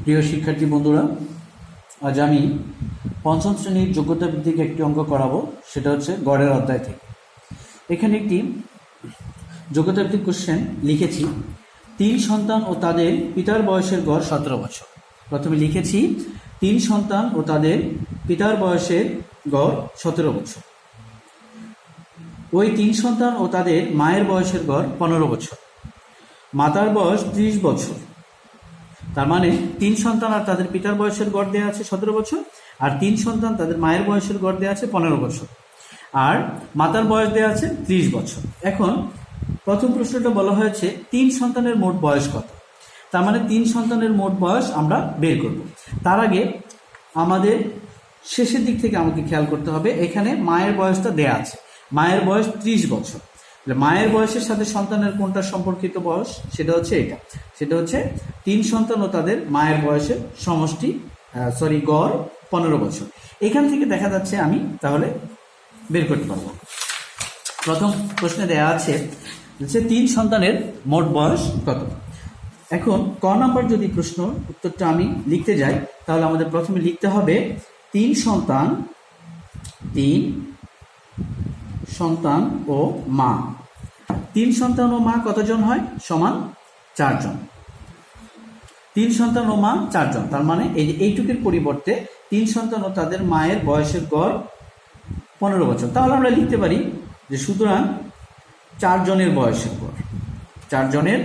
প্রিয় শিক্ষার্থী বন্ধুরা, আজ আমি পঞ্চম শ্রেণীর যোগ্যতা ভিত্তিক একটি অঙ্ক করাবো। সেটা হচ্ছে গড়ের অধ্যায় থেকে। এখানে একটি যোগ্যতা ভিত্তিক কোশ্চেন লিখেছি, 3 সন্তান ও তাদের পিতার বয়সের গড় 17 বছর। প্রথমে লিখেছি 3 সন্তান ও তাদের পিতার বয়সের গড় 17 বছর। ওই 3 সন্তান ও তাদের মায়ের বয়সের গড় 15 বছর। মাতার বয়স 30 বছর। তার মানে 3 সন্তান আর তাদের পিতার বয়সের গড় দেওয়া আছে 17 বছর, আর 3 সন্তান তাদের মায়ের বয়সের গড় দেওয়া আছে 15 বছর, আর মাতার বয়স দেওয়া আছে 30 বছর। এখন প্রথম প্রশ্নটা বলা হয়েছে 3 সন্তানের মোট বয়স কত। তার মানে 3 সন্তানের মোট বয়স আমরা বের করব। তার আগে আমাদের শেষের দিক থেকে আমাকে খেয়াল করতে হবে, এখানে মায়ের বয়সটা দেয়া আছে, মায়ের বয়স 30 বছর। মায়ের বয়সের সাথে সন্তানের কোনটা সম্পর্কিত বয়স, সেটা হচ্ছে এটা, সেটা হচ্ছে 3 সন্তান ও তাদের মায়ের বয়সের সমষ্টি গড় 15 বছর। এখান থেকে দেখা যাচ্ছে আমি তাহলে বের করতে পারবো। প্রথম প্রশ্নে দেয়া আছে যে 3 সন্তানের মোট বয়স কত। এখন ক নাম্বার যদি প্রশ্ন উত্তরটা আমি লিখতে যাই, তাহলে আমাদের প্রথমে লিখতে হবে 3 সন্তান ও মা। 3 সন্তান ও মা কতজন হয়? সমান 4 জন। 3 সন্তান ও মা 4 জন, তার মানে এইটুকুর পরিবর্তে 3 সন্তান ও তাদের মায়ের বয়সের গড় 15 বছর। তাহলে আমরা লিখতে পারি যে সুতরাং 4 জনের বয়সের গড়, 4 জনের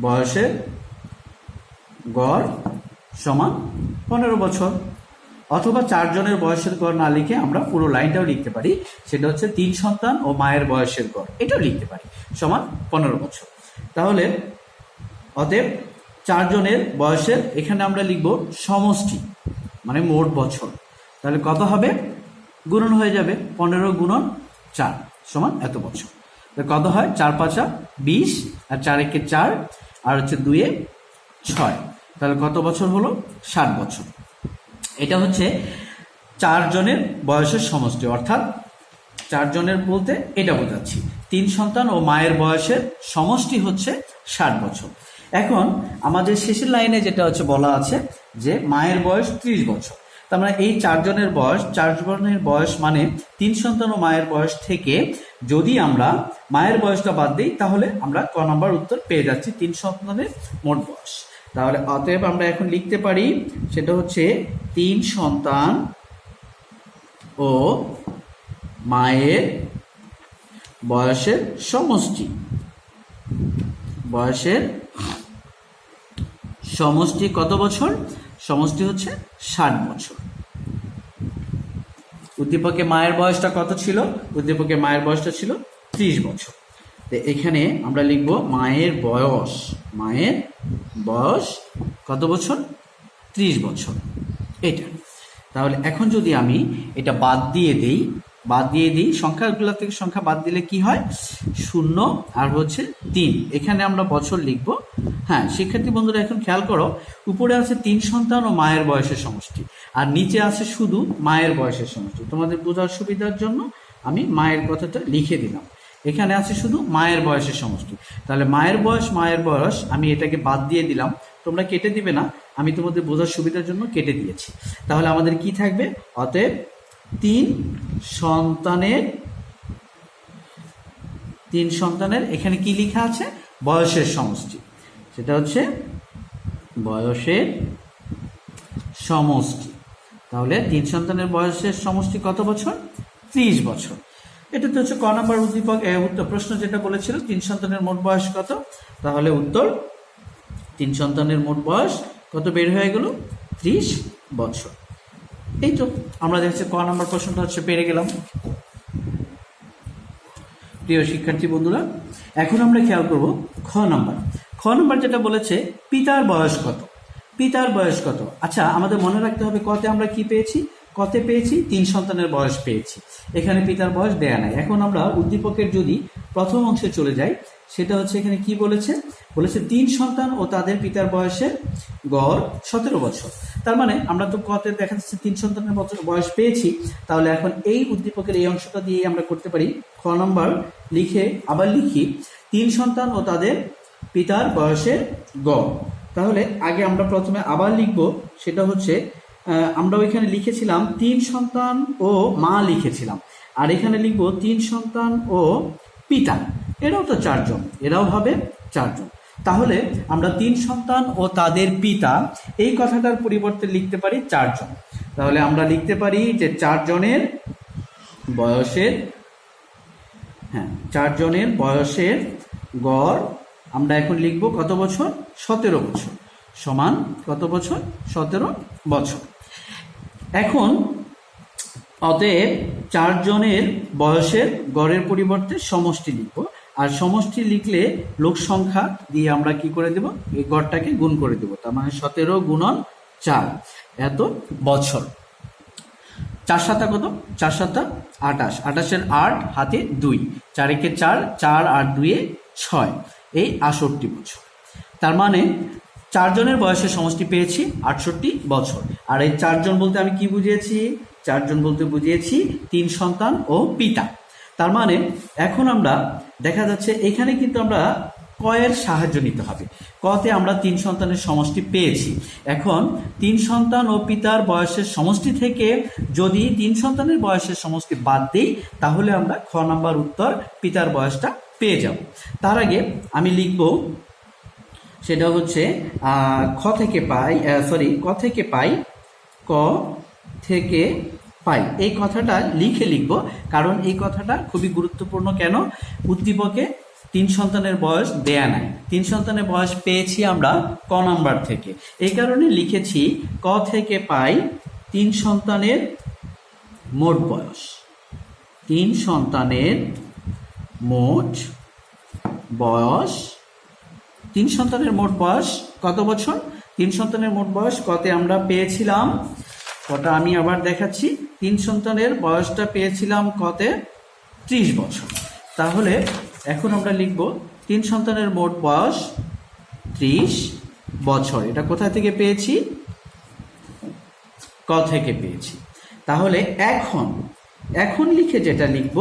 বয়সের গড় সমান 15 বছর। অথবা 4 জনের বয়সের গড় না লিখে আমরা পুরো লাইনটাও লিখতে পারি, সেটা হচ্ছে 3 সন্তান ও মায়ের বয়সের গড়, এটাও লিখতে পারি, সমান 15 বছর। তাহলে অতএব 4 জনের বয়সের এখানে আমরা লিখব সমষ্টি, মানে মোট বছর। তাহলে কত হবে? গুণন হয়ে যাবে, 15 গুণন 4 সমান এত বছর। কত হয়? 4 5 20, আর 4 1 4, আর হচ্ছে 2 6। তাহলে কত বছর হলো? 60 বছর। এটা হচ্ছে 4 জনের বয়সের সমষ্টি, অর্থাৎ 4 জনের বলতে এটা বোঝাচ্ছি 3 সন্তান ও মায়ের বয়সের সমষ্টি হচ্ছে 60 বছর। এখন আমাদের শেষের লাইনে যেটা হচ্ছে বলা আছে যে মায়ের বয়স 30 বছর। তার মানে এই 4 জনের বয়স মানে 3 সন্তান ও মায়ের বয়স থেকে যদি আমরা মায়ের বয়সটা বাদ দিই, তাহলে আমরা ক নাম্বার উত্তর পেয়ে যাচ্ছি 3 সন্তানের মোট বয়স। তাহলে অতএব আমরা এখন লিখতে পারি সেটা হচ্ছে 3 সন্তান ও মায়ের বয়সের সমষ্টি, কত বছর? সমষ্টি হচ্ছে 60 বছর। উদ্দীপকে মায়ের বয়সটা কত ছিল? উদ্দীপকে মায়ের বয়সটা ছিল 30 বছর। তো এখানে আমরা লিখব মায়ের বয়স কত বছর? 30 বছর, এটা। তাহলে এখন যদি আমি এটা বাদ দিয়ে দিই, সংখ্যাগুলো থেকে সংখ্যা বাদ দিলে কি হয়? 0 আর হচ্ছে 3, এখানে আমরা বছর লিখব। হ্যাঁ শিক্ষার্থী বন্ধুরা, এখন খেয়াল করো, উপরে আছে 3 সন্তান ও মায়ের বয়সের সমষ্টি, আর নিচে আছে শুধু মায়ের বয়সের সমষ্টি। তোমাদের বোঝার সুবিধার জন্য আমি মায়ের কথাটা লিখে দিলাম। এখানে আছে শুধু মায়ের বয়সের সমষ্টি। তাহলে মায়ের বয়স আমি এটাকে বাদ দিয়ে দিলাম, তোমরা কেটে দিবে না, আমি তোমাদের বোঝার সুবিধার জন্য কেটে দিয়েছি। তাহলে আমাদের কি থাকবে? অতএব 3 সন্তানের এখানে কি লেখা আছে? বয়সের সমষ্টি, সেটা হচ্ছে বয়সের সমষ্টি। তাহলে 3 সন্তানের বয়সের সমষ্টি কত বছর? 30 বছর। এটা তো হচ্ছে ক নাম্বার উদ্দীপক উত্তর প্রশ্ন যেটা বলেছিল 3 সন্তানের মোট বয়স কত। তাহলে উত্তর 3 সন্তানের মোট বয়স কত বের হয়ে গেল? 30 বছর। এই তো আমরা দেখছি ক নাম্বার প্রশ্নটা হচ্ছে পেরে গেলাম। প্রিয় শিক্ষার্থী বন্ধুরা, এখন আমরা খেয়াল করব খ নাম্বার যেটা বলেছে পিতার বয়স কত। আচ্ছা, আমাদের মনে রাখতে হবে কতে আমরা কি পেয়েছি? 3 সন্তানের বয়স পেয়েছি, এখানে পিতার বয়স দেয়া নাই। এখন আমরা উদ্দীপকের যদি প্রথম অংশে চলে যাই, সেটা হচ্ছে এখানে কি বলেছে? 3 সন্তান ও তাদের পিতার বয়সের গড় 17 বছর। তার মানে আমরা তো কতে দেখা যাচ্ছে 3 সন্তানের বয়স পেয়েছি। তাহলে এখন এই উদ্দীপকের এই অংশটা দিয়ে আমরা করতে পারি খ নাম্বার লিখে আবার লিখি 3 সন্তান ও তাদের পিতার বয়সের গড়। তাহলে আগে আমরা প্রথমে আবার লিখব, সেটা হচ্ছে আমরা ওইখানে লিখেছিলাম 3 সন্তান ও মা লিখেছিলাম, আর এখানে লিখব 3 সন্তান ও পিতা। এরাও তো 4 জন, এরাও হবে 4 জন। তাহলে আমরা 3 সন্তান ও তাদের পিতা এই কথাটার পরিবর্তে লিখতে পারি 4 জন। তাহলে আমরা লিখতে পারি যে 4 জনের বয়সের 4 জনের বয়সের গড় আমরা এখন লিখব কত বছর? 17 বছর, সমান কত বছর? 17 বছর। এখন অতএব 4 জনের বয়সের গড়ের পরিবর্তে সমষ্টি লিখব, আর সমষ্টি লিখলে লোক সংখ্যা দিয়ে আমরা কি করে দেব? এই গড়টাকে গুণ করে দেব। তার মানে 17 গুণন 4 এত বছর। 4 সাতা কত? 4 সাতা 28, 28-এর 8 হাতে 2, 4 একে 4, 4 আর 2 এ 6, এই 68 বছর। তার মানে 4 জনের বয়সের সমষ্টি পেয়েছি 68 বছর। আর এই 4 জন বলতে আমি কি বুঝিয়েছি? 4 জন বলতে বুঝিয়েছি 3 সন্তান ও পিতা। তার মানে এখন আমরা দেখা যাচ্ছে এখানে কিন্তু আমরা কয়ের সাহায্য নিতে হবে। কতে আমরা 3 সন্তানের সমষ্টি পেয়েছি। এখন 3 সন্তান ও পিতার বয়সের সমষ্টি থেকে যদি 3 সন্তানের বয়সের সমষ্টি বাদ দিই, তাহলে আমরা খ নাম্বার উত্তর পিতার বয়সটা পেয়ে যাব। তার আগে আমি লিখব, সেটা হচ্ছে ক থেকে পাই, ক থেকে পাই এই কথাটা লিখে লিখব, কারণ এই কথাটা খুবই গুরুত্বপূর্ণ। কেন? উদ্দীপকে 3 সন্তানের বয়স দেয়া নাই, 3 সন্তানের বয়স পেয়েছি আমরা ক নাম্বার থেকে। এই কারণে লিখেছি ক থেকে পাই 3 সন্তানের মোট বয়স। 3 সন্তানের মোট বয়স, 3 সন্তানের মোট বয়স কত বছর? 3 সন্তানের মোট বয়স কতে আমরা পেয়েছিলাম, কটা আমি আবার দেখাচ্ছি, 3 সন্তানের বয়সটা পেয়েছিলাম কতে? 30 বছর। তাহলে এখন আমরা লিখব 3 সন্তানের মোট বয়স 30 বছর। এটা কোথা থেকে পেয়েছি? ক থেকে পেয়েছি। তাহলে এখন লিখে যেটা লিখব,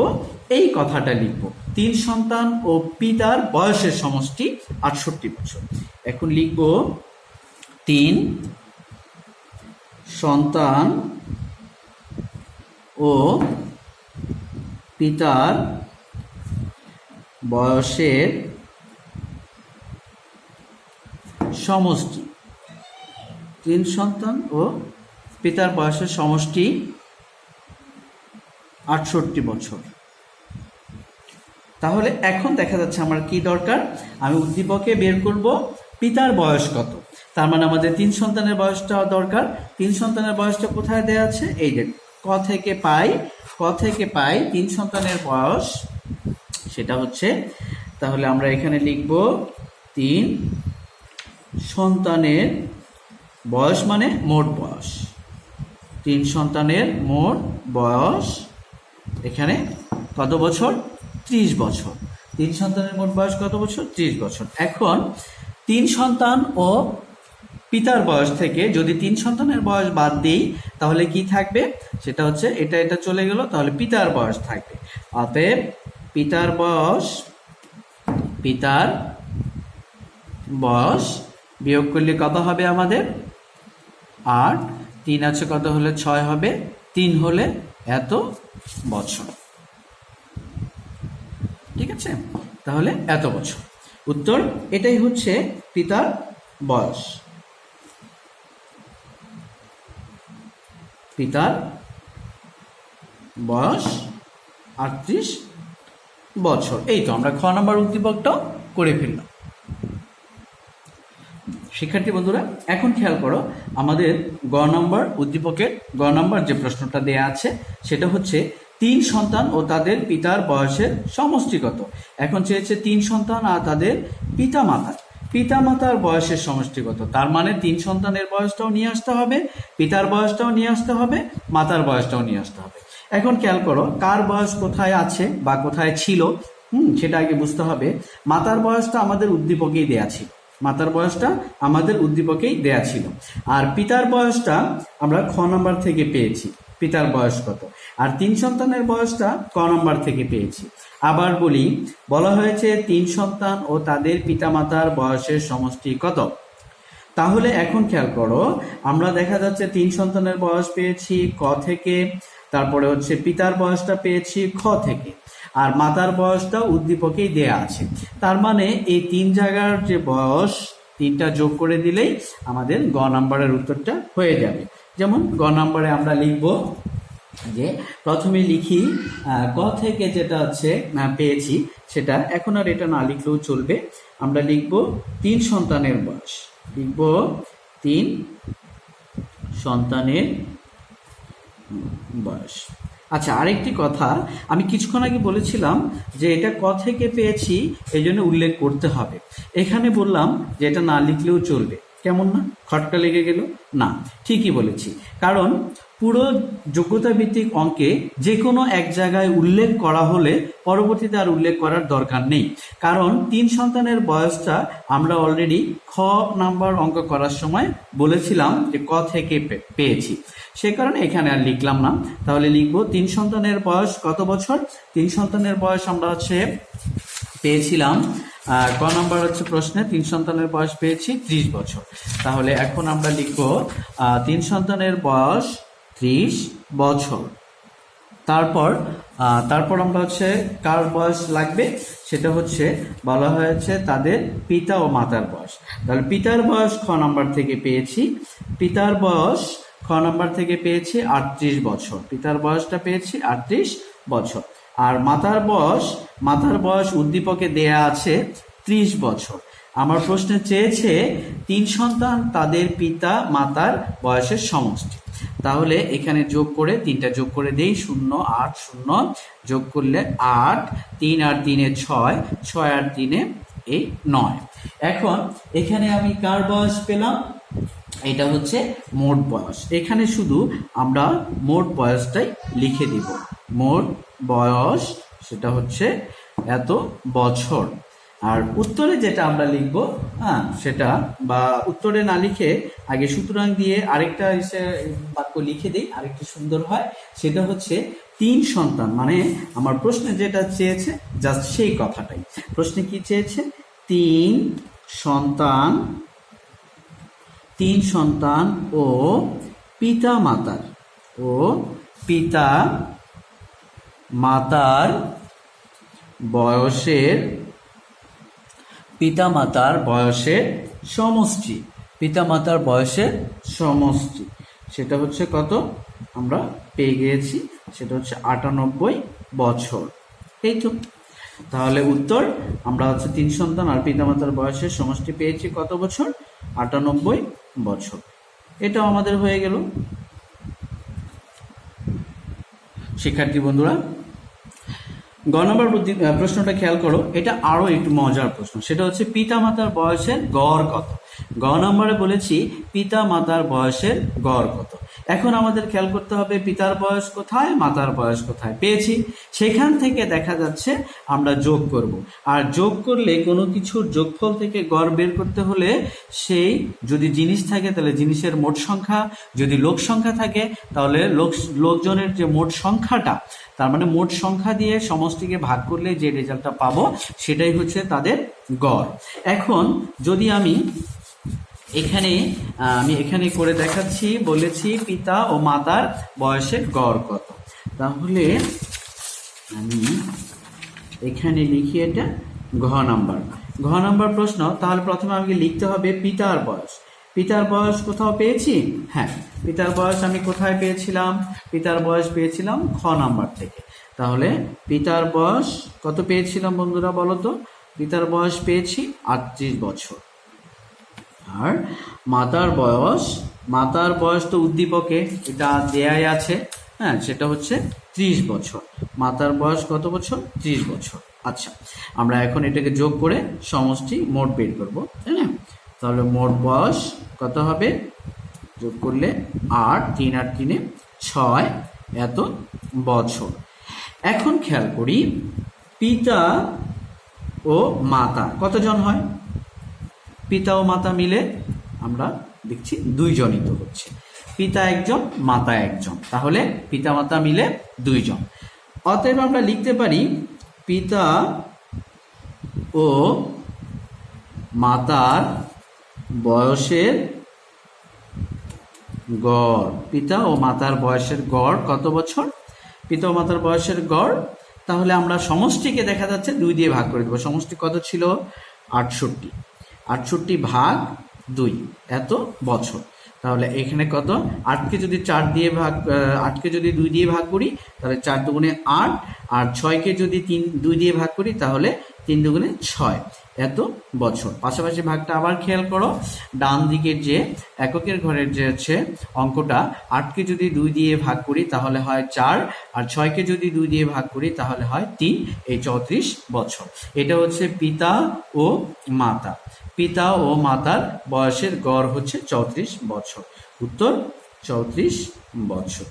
এই কথাটা লিখব, 3 সন্তান ও পিতার বয়সের সমষ্টি 68 বছর। এখন লিখব 3 সন্তান ও পিতার বয়সের সমষ্টি। 3 সন্তান ও পিতার বয়সের সমষ্টি 68 বছর। তাহলে এখন দেখা যাচ্ছে আমার কি দরকার? আমি উদ্দীপকে বের করব পিতার বয়স কত। তার মানে আমাদের 3 সন্তানের বয়সটা দরকার। 3 সন্তানের বয়সটা কোথায় দেয়া আছে? এই যে ক থেকে পাই 3 সন্তানের বয়স, সেটা হচ্ছে, তাহলে আমরা এখানে লিখব 3 সন্তানের বয়স মানে মোট বয়স। 3 সন্তানের মোট বয়স এখানে কত বছর? 30 বছর। 3 সন্তানের মোট বয়স কত বছর? 30 বছর। এখন 3 সন্তান ও পিতার বয়স থেকে যদি 3 সন্তানের বয়স বাদ দিই, তাহলে কি থাকবে? সেটা হচ্ছে এটা চলে গেল, তাহলে পিতার বয়স থাকবে। অতএব পিতার বয়স বিয়োগ করলে কত হবে আমাদের? 8, 3 আছে কত হলে 6 হবে, 3 হলে এত বছর। ঠিক আছে, তাহলে এত বছর উত্তর। এটাই হচ্ছে পিতার বয়স। পিতার বয়স 38 বছর। এই তো আমরা খ নাম্বার উদ্দীপকটাও করে ফেললাম। শিক্ষার্থী বন্ধুরা, এখন খেয়াল করো, আমাদের গ নম্বর উদ্দীপকের গ নম্বর যে প্রশ্নটা দেয়া আছে সেটা হচ্ছে 3 সন্তান ও তাদের পিতার বয়সের সমষ্টি কত। এখন চেয়েছে 3 সন্তান আর তাদের পিতামাতার বয়সের সমষ্টি কত। তার মানে 3 সন্তানের বয়সটাও নিয়ে আসতে হবে, পিতার বয়সটাও নিয়ে আসতে হবে, মাতার বয়সটাও নিয়ে আসতে হবে। এখন খেয়াল করো, কার বয়স কোথায় আছে বা কোথায় ছিল সেটা আগে বুঝতে হবে। মাতার বয়সটা আমাদের উদ্দীপকেই দেয়া ছিল, মাতার বয়সটা আমাদের উদ্দীপকেই দেয়া ছিল। আর পিতার বয়সটা আমরা খ নাম্বার থেকে পেয়েছি। পিতার বয়স কত। আর 3 সন্তানের বয়সটা ক নম্বর থেকে পেয়েছি। আবার বলি, বলা হয়েছে 3 সন্তান ও তাদের পিতামাতার বয়সের সমষ্টি কত। তাহলে এখন খেয়াল করো, আমরা দেখা যাচ্ছে 3 সন্তানের বয়স পেয়েছি ক থেকে, তারপরে হচ্ছে পিতার বয়সটা পেয়েছি খ থেকে, আর মাতার বয়সটা উদ্দীপকেই দেয়া আছে। তার মানে এই 3 জায়গার যে বয়স 3টা যোগ করে দিলেই আমাদের গ নাম্বারের উত্তরটা হয়ে যাবে। যেমন গ নাম্বারে আমরা লিখব যে প্রথমে লিখি ক থেকে যেটা হচ্ছে পেয়েছি সেটা, এখন আর এটা না লিখলেও চলবে। আমরা লিখব 3 সন্তানের বয়স, লিখব 3 সন্তানের বয়স। আচ্ছা, আরেকটি কথা, আমি কিছুক্ষণ আগে বলেছিলাম যে এটা ক থেকে পেয়েছি এই জন্য উল্লেখ করতে হবে। এখানে বললাম যে এটা না লিখলেও চলবে, কেমন না, খটকা লেগে গেল না? ঠিকই বলেছি, কারণ পুরো যোগ্যতা ভিত্তিক অঙ্কে যে কোনো এক জায়গায় উল্লেখ করা হলে পরবর্তীতে আর উল্লেখ করার দরকার নেই, কারণ 3 সন্তানের বয়সটা আমরা অলরেডি খ নাম্বার অঙ্ক করার সময় বলেছিলাম যে ক থেকে পেয়েছি, সে কারণে এখানে আর লিখলাম না। তাহলে লিখবো 3 সন্তানের বয়স কত বছর। 3 সন্তানের বয়স আমরা হচ্ছে পেয়েছিলাম ক নাম্বার হচ্ছে প্রশ্নে 3 সন্তানের বয়স পেয়েছি 30 বছর। তাহলে এখন আমরা লিখব 3 সন্তানের বয়স 30 বছর। তারপর আমরা হচ্ছে কার বয়স লাগবে, সেটা হচ্ছে বলা হয়েছে তাদের পিতা ও মাতার বয়স। তাহলে পিতার বয়স খ নাম্বার থেকে পেয়েছি, পিতার বয়স খ নাম্বার থেকে পেয়েছি 38 বছর, পিতার বয়সটা পেয়েছি 38 বছর। আর মাতার বয়স উদ্দীপকে দেয়া আছে 30 বছর। আমার প্রশ্নে চেয়েছে 3 সন্তান তাদের পিতা মাতার বয়সের সমষ্টি। তাহলে এখানে যোগ করে 3টা যোগ করে দেই, 0 8 0 যোগ করলে 8, 3 আর 3 6, 6 আর 3 এই 9। এখন এখানে আমি কার বয়স পেলাম, এটা হচ্ছে মোট বয়স। এখানে শুধু আমরা মোট বয়সটাই লিখে দিব, মোট বয়স সেটা হচ্ছে এত বছর। আর উত্তরে যেটা আমরা লিখবো সেটা, বা উত্তরে না লিখে আগে সুতরাং দিয়ে আরেকটা বাক্য লিখে দিই, আরেকটা সুন্দর হয়। সেটা হচ্ছে 3 সন্তান, মানে আমার প্রশ্নে যেটা চেয়েছে জাস্ট সেই কথাটাই। প্রশ্নে কি চেয়েছে, 3 সন্তান ও পিতা মাতার বয়সের সমষ্টি, পিতামাতার বয়সের সমষ্টি সেটা হচ্ছে কত আমরা পেয়ে গিয়েছি, সেটা হচ্ছে 98 বছর। এই তো, তাহলে উত্তর আমরা হচ্ছে 3 সন্তান আর পিতামাতার বয়সের সমষ্টি পেয়েছি কত বছর, 98 বছর। এটাও আমাদের হয়ে গেল। শিক্ষার্থী বন্ধুরা, গ নম্বর প্রশ্নটা খেয়াল করো, এটা আরো একটু মজার প্রশ্ন। সেটা হচ্ছে পিতা মাতার বয়সের গড় কত। গ নম্বরে বলেছি পিতা মাতার বয়সের গড় কত। এখন আমাদের খেয়াল করতে হবে পিতার বয়স কোথায়, মাতার বয়স কোথায় পেয়েছি, সেখান থেকে দেখা যাচ্ছে আমরা যোগ করব। আর যোগ করলে কোনো কিছুর যোগফল থেকে গড় বের করতে হলে সেই যদি জিনিস থাকে তাহলে জিনিসের মোট সংখ্যা, যদি লোক সংখ্যা থাকে তাহলে লোকজনের যে মোট সংখ্যাটা, তার মানে মোট সংখ্যা দিয়ে সমষ্টিকে ভাগ করলে যে রেজাল্টটা পাবো সেটাই হচ্ছে তাদের গড়। এখন যদি আমি এখানে করে দেখাচ্ছি, বলেছি পিতা ও মাতার বয়সের গড় কত, তাহলে আমি এখানে লিখি এটা ঘ নাম্বার প্রশ্ন। তাহলে প্রথমে আমাকে লিখতে হবে পিতার বয়স। পিতার বয়স কোথাও পেয়েছি, হ্যাঁ পিতার বয়স আমি কোথায় পেয়েছিলাম, পিতার বয়স পেয়েছিলাম খ নাম্বার থেকে। তাহলে পিতার বয়স কত পেয়েছিলাম বন্ধুরা বলো তো, পিতার বয়স পেয়েছি 38 বছর। আর মাতার বয়স তো উদ্দীপকে এটা দেয়াই আছে, হ্যাঁ সেটা হচ্ছে 30 বছর। মাতার বয়স কত বছর, 30 বছর। আচ্ছা, আমরা এখন এটাকে যোগ করে সমষ্টি মোট বের করবো, তাই না? তাহলে মোট বয়স কত হবে, যোগ করলে 8, 3 আর 3 6 এত বছর। এখন খেয়াল করি পিতা ও মাতা কতজন হয়, পিতা ও মাতা মিলে আমরা দেখছি 2 জনই তো হচ্ছে। পিতা একজন মাতা একজন, তাহলে পিতা মাতা মিলে 2 জন। অতএব আমরা লিখতে পারি পিতা ও মাতার বয়সের গড়। পিতা ও মাতার বয়সের গড় কত বছর? পিতা ও মাতার বয়সের গড়, তাহলে আমরা সমষ্টিকে দেখা যাচ্ছে 2 দিয়ে ভাগ করে দেবো। সমষ্টি কত ছিল? 68। 68 ভাগ 2 এত বছর। তাহলে এখানে কত? 8কে যদি 8কে যদি 2 দিয়ে ভাগ করি তাহলে 4 দুগুণে 8, আর 6কে যদি 2 দিয়ে ভাগ করি তাহলে 3 দুগুণে 6 এত বছর। পাশাপাশি ভাগটা আবার খেয়াল করো, ডান দিকের যে এককের ঘরের যে হচ্ছে অঙ্কটা, 8কে যদি 2 দিয়ে ভাগ করি তাহলে হয় 4, আর 6কে যদি 2 দিয়ে ভাগ করি তাহলে হয় 3, এই 34 বছর। এটা হচ্ছে পিতা ও মাতা। পিতা ও মাতার বয়সের গড় হচ্ছে 34 বছর। উত্তর 34 বছর।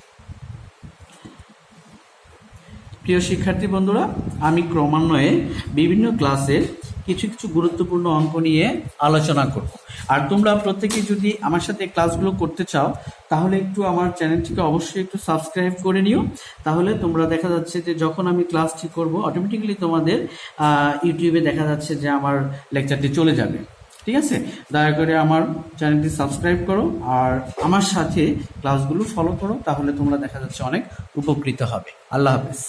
প্রিয় শিক্ষার্থী বন্ধুরা, আমি ক্রমান্বয়ে বিভিন্ন ক্লাসের কিছু কিছু গুরুত্বপূর্ণ অঙ্ক নিয়ে আলোচনা করব। আর তোমরা প্রত্যেকেই যদি আমার সাথে ক্লাসগুলো করতে চাও তাহলে একটু আমার চ্যানেলটিকে অবশ্যই একটু সাবস্ক্রাইব করে নিও। তাহলে তোমরা দেখা যাচ্ছে যে যখন আমি ক্লাসটি করব অটোমেটিক্যালি তোমাদের ইউটিউবে দেখা যাচ্ছে যে আমার লেকচারটি চলে যাবে। ঠিক আছে, দয়া করে আমার চ্যানেলটি সাবস্ক্রাইব করো আর আমার সাথে ক্লাসগুলো ফলো করো, তাহলে তোমরা দেখা যাচ্ছে অনেক উপকৃত হবে। আল্লাহ হাফেজ।